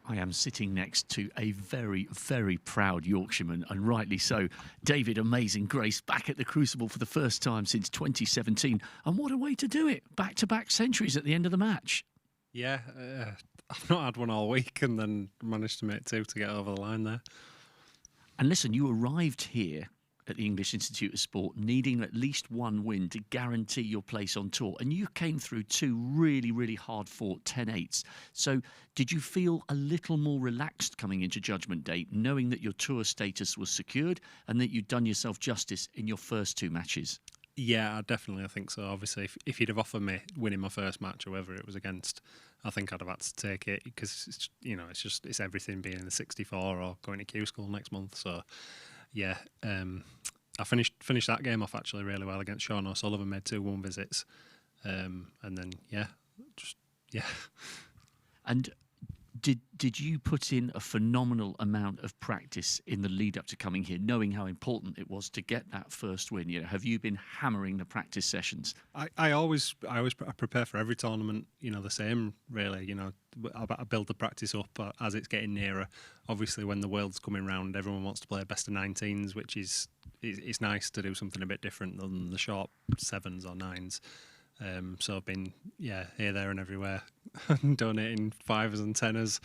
I am sitting next to a very, very proud Yorkshireman, and rightly so. David Amazing Grace back at the Crucible for the first time since 2017. And what a way to do it. Back-to-back centuries at the end of the match. Yeah, I've not had one all week and then managed to make two to get over the line there. And listen, you arrived here at the English Institute of Sport needing at least one win to guarantee your place on tour. And you came through two really, really hard-fought 10-8s. So did you feel a little more relaxed coming into Judgement Day, knowing that your tour status was secured and that you'd done yourself justice in your first two matches? Yeah, I think so. Obviously, if you'd have offered me winning my first match, whoever it was against, I think I'd have had to take it because it's everything being in the 64 or going to Q School next month. So, yeah, I finished that game off actually really well against Sean O'Sullivan. Made 2-1 visits, and then yeah. And did you put in a phenomenal amount of practice in the lead up to coming here, knowing how important it was to get that first win? Have you been hammering the practice sessions? I always prepare for every tournament, the same really. I build the practice up as it's getting nearer. Obviously, when the World's coming round, everyone wants to play best of 19s, which is it's nice to do something a bit different than the short 7s or 9s. So I've been, here, there and everywhere, donating 5s and 10s.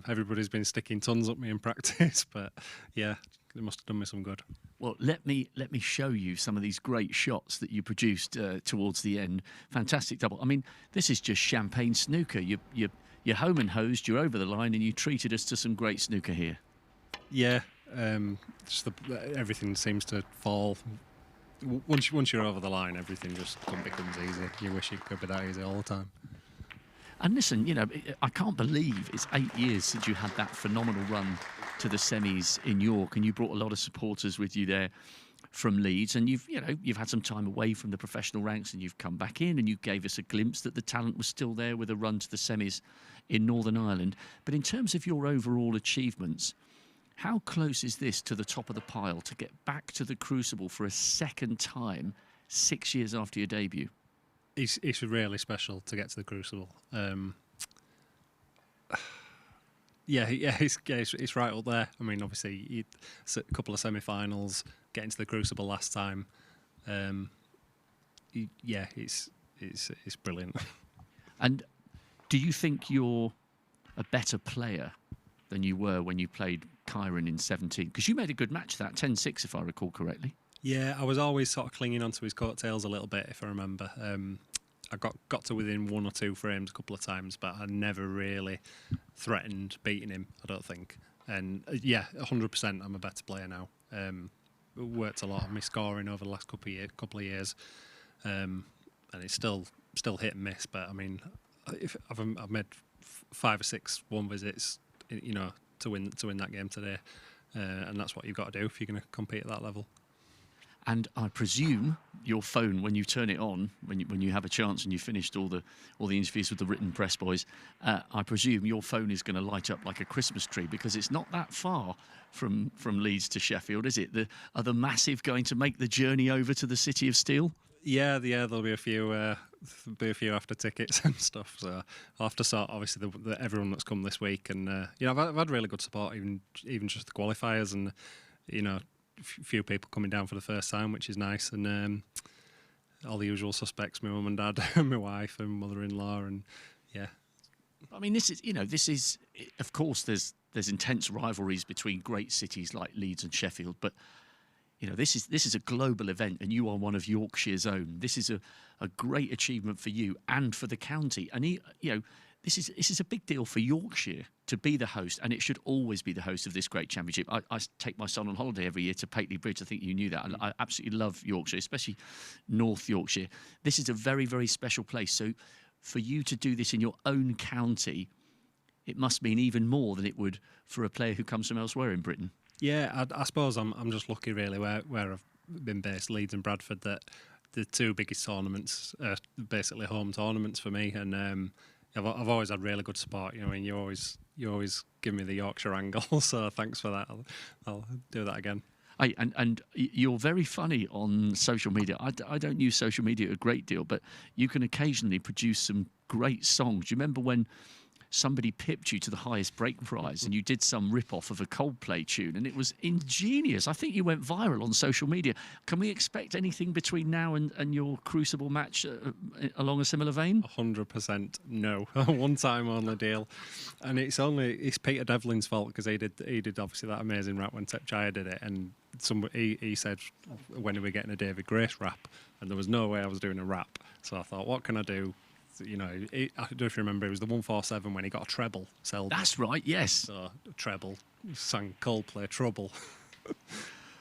Everybody's been sticking tons up me in practice, but yeah, it must have done me some good. Well, let me show you some of these great shots that you produced towards the end. Fantastic double. I mean, this is just champagne snooker. You're home and hosed, you're over the line, and you treated us to some great snooker here. Yeah, everything seems to fall. Once you're over the line, everything just becomes easy. You wish it could be that easy all the time. And listen, I can't believe it's 8 years since you had that phenomenal run to the semis in York, and you brought a lot of supporters with you there from Leeds, and you've had some time away from the professional ranks, and you've come back in, and you gave us a glimpse that the talent was still there with a run to the semis in Northern Ireland. But in terms of your overall achievements, how close is this to the top of the pile to get back to the Crucible for a second time 6 years after your debut? It's really special to get to the Crucible. It's right up there. I mean, obviously, a couple of semi-finals, getting to the Crucible last time. It's brilliant. And do you think you're a better player than you were when you played Kyron in 17? Because you made a good match that 10-6, if I recall correctly. Yeah, I was always sort of clinging onto his coattails a little bit, if I remember. I got to within 1 or 2 frames a couple of times, but I never really threatened beating him, I don't think. And 100%, I'm a better player now. Worked a lot on my scoring over the last couple of years, and it's still hit and miss. But I mean, if I've made 5 or 6 1 visits, to win that game today, and that's what you've got to do if you're going to compete at that level. And I presume your phone, when you turn it on, when you have a chance and you've finished all the interviews with the written press boys, I presume your phone is going to light up like a Christmas tree, because it's not that far from Leeds to Sheffield, is it? Are the Massive going to make the journey over to the City of Steel? Yeah, there'll be a few after tickets and stuff. So I'll have to sort obviously everyone that's come this week, and I've had really good support, even just the qualifiers, and few people coming down for the first time, which is nice, and all the usual suspects: my mum and dad, and my wife and mother-in-law, and yeah. I mean, this is of course there's intense rivalries between great cities like Leeds and Sheffield, but this is a global event, and you are one of Yorkshire's own. This is a great achievement for you and for the county, and this is a big deal for Yorkshire to be the host, and it should always be the host of this great championship. I take my son on holiday every year to Pateley Bridge. I think you knew that. I absolutely love Yorkshire, especially North Yorkshire. This is a very, very special place. So for you to do this in your own county, it must mean even more than it would for a player who comes from elsewhere in Britain. Yeah, I suppose I'm just lucky really where I've been based, Leeds and Bradford, that the 2 biggest tournaments are basically home tournaments for me, and I've always had really good support. You always give me the Yorkshire angle, so thanks for that. I'll do that again. Hey, and you're very funny on social media. I don't use social media a great deal, but you can occasionally produce some great songs. Do you remember when somebody pipped you to the highest break prize and you did some rip-off of a Coldplay tune, and it was ingenious. I think you went viral on social media. Can we expect anything between now and your Crucible match along a similar vein? 100% no. One time only deal. And it's Peter Devlin's fault, because he did obviously that amazing rap when Tip Jaya did it, and he said, when are we getting a David Grace rap? And there was no way I was doing a rap. So I thought, what can I do? You know, I don't know if you remember, it was the 147 when he got a treble. That's right, yes. So treble, sang Coldplay Trouble.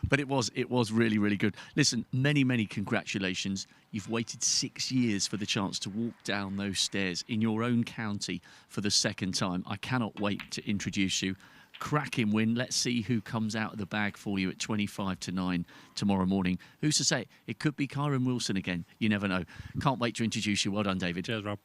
But it was really, really good. Listen, many congratulations. You've waited 6 years for the chance to walk down those stairs in your own county for the second time. I cannot wait to introduce you. Cracking win. Let's see who comes out of the bag for you at 9:25 tomorrow morning. Who's to say? It could be Kyron Wilson again. You never know. Can't wait to introduce you. Well done, David. Cheers, Rob.